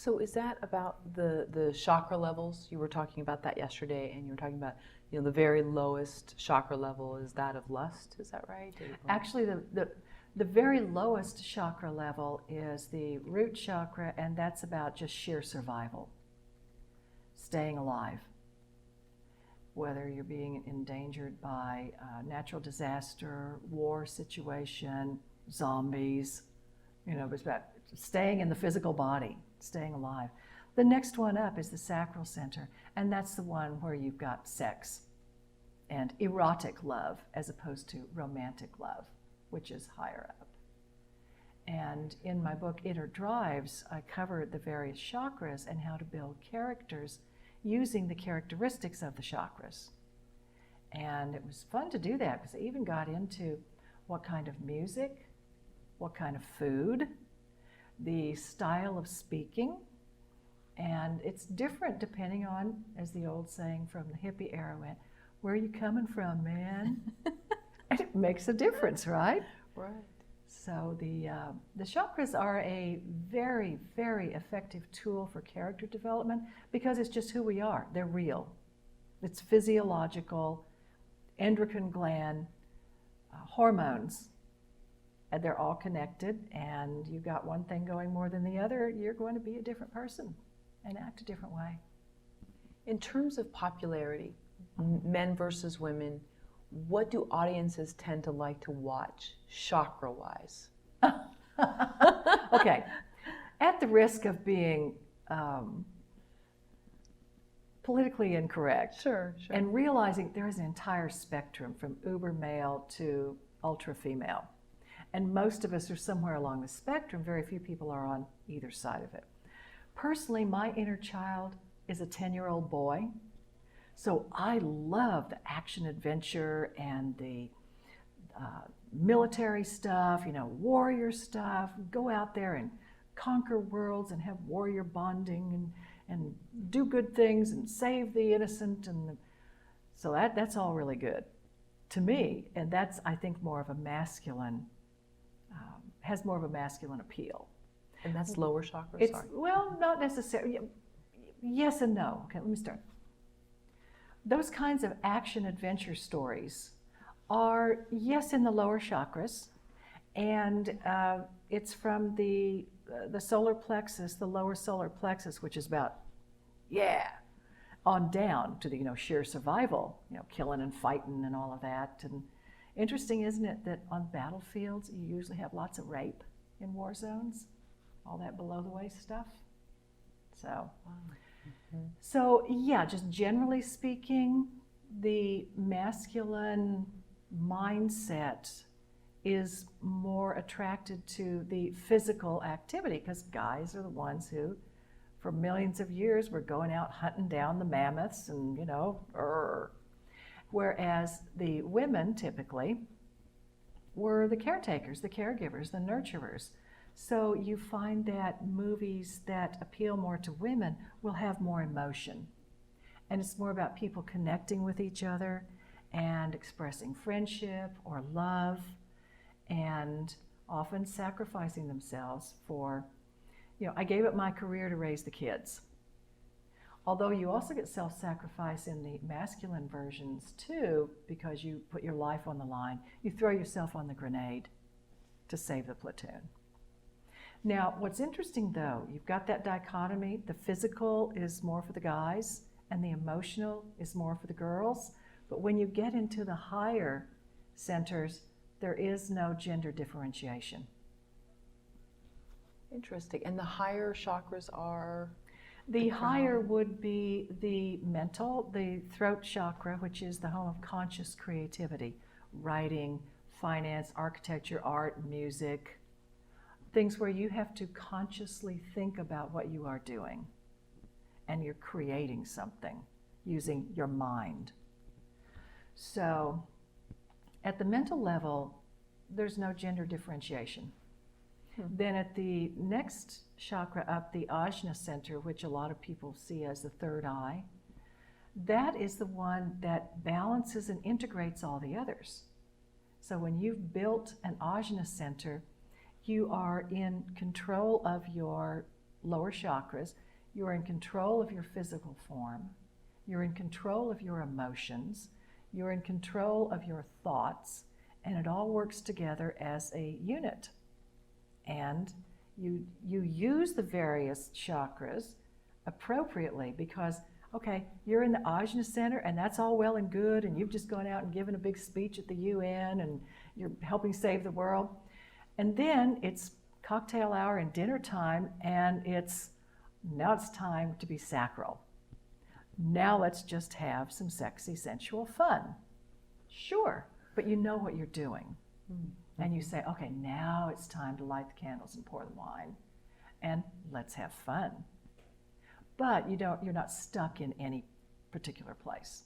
So is that about the chakra levels? You were talking about that yesterday, and you were talking about, you know, the very lowest chakra level is that of lust. Is that right? Actually, the very lowest chakra level is the root chakra, and that's about just sheer survival, staying alive. Whether you're being endangered by natural disaster, war situation, zombies, you know, it's about staying in the physical body, staying alive. The next one up is the sacral center, and that's the one where you've got sex and erotic love as opposed to romantic love, which is higher up. And in my book, Inner Drives, I cover the various chakras and how to build characters using the characteristics of the chakras. And it was fun to do that because I even got into what kind of music, what kind of food, the style of speaking, and it's different depending on, as the old saying from the hippie era went, where are you coming from, man? And it makes a difference, right? Right. So the chakras are a very, very effective tool for character development because it's just who we are. They're real. It's physiological, endocrine gland, hormones. And they're all connected, and you've got one thing going more than the other, you're going to be a different person and act a different way. In terms of popularity, men versus women, what do audiences tend to like to watch, chakra-wise? Okay, at the risk of being politically incorrect, Sure. and realizing there is an entire spectrum from uber male to ultra female. And most of us are somewhere along the spectrum. Very few people are on either side of it. Personally, my inner child is a 10-year-old boy. So I love the action adventure and the military stuff, you know, warrior stuff. Go out there and conquer worlds and have warrior bonding and do good things and save the innocent. So that's all really good to me. And that's, I think, more of a masculine has more of a masculine appeal. And that's lower chakra? Well, not necessarily. Yes and no. Okay, let me start. Those kinds of action adventure stories are, yes, in the lower chakras, and it's from the solar plexus, the lower solar plexus, which is about, on down to the, you know, sheer survival, you know, killing and fighting and all of that. And interesting, isn't it, that on battlefields you usually have lots of rape in war zones, all that below the waist stuff. So yeah, just generally speaking, the masculine mindset is more attracted to the physical activity because guys are the ones who, for millions of years, were going out hunting down the mammoths and, you know, whereas the women typically were the caretakers, the caregivers, the nurturers. So you find that movies that appeal more to women will have more emotion. And it's more about people connecting with each other and expressing friendship or love and often sacrificing themselves for, you know, I gave up my career to raise the kids. Although you also get self-sacrifice in the masculine versions too, because you put your life on the line. You throw yourself on the grenade to save the platoon. Now, what's interesting though, you've got that dichotomy. The physical is more for the guys and the emotional is more for the girls. But when you get into the higher centers, there is no gender differentiation. Interesting. And the higher chakras are? The higher would be the mental, the throat chakra, which is the home of conscious creativity, writing, finance, architecture, art, music, things where you have to consciously think about what you are doing and you're creating something using your mind. So at the mental level, there's no gender differentiation. Then at the next chakra up, the Ajna center, which a lot of people see as the third eye, that is the one that balances and integrates all the others. So when you've built an Ajna center, you are in control of your lower chakras, you're in control of your physical form, you're in control of your emotions, you're in control of your thoughts, and it all works together as a unit. And you use the various chakras appropriately because, okay, you're in the Ajna Center and that's all well and good, and you've just gone out and given a big speech at the UN and you're helping save the world. And then it's cocktail hour and dinner time, and now it's time to be sacral. Now let's just have some sexy, sensual fun. Sure, but you know what you're doing. Mm-hmm. And you say, okay, now it's time to light the candles and pour the wine, and let's have fun. But you're not stuck in any particular place.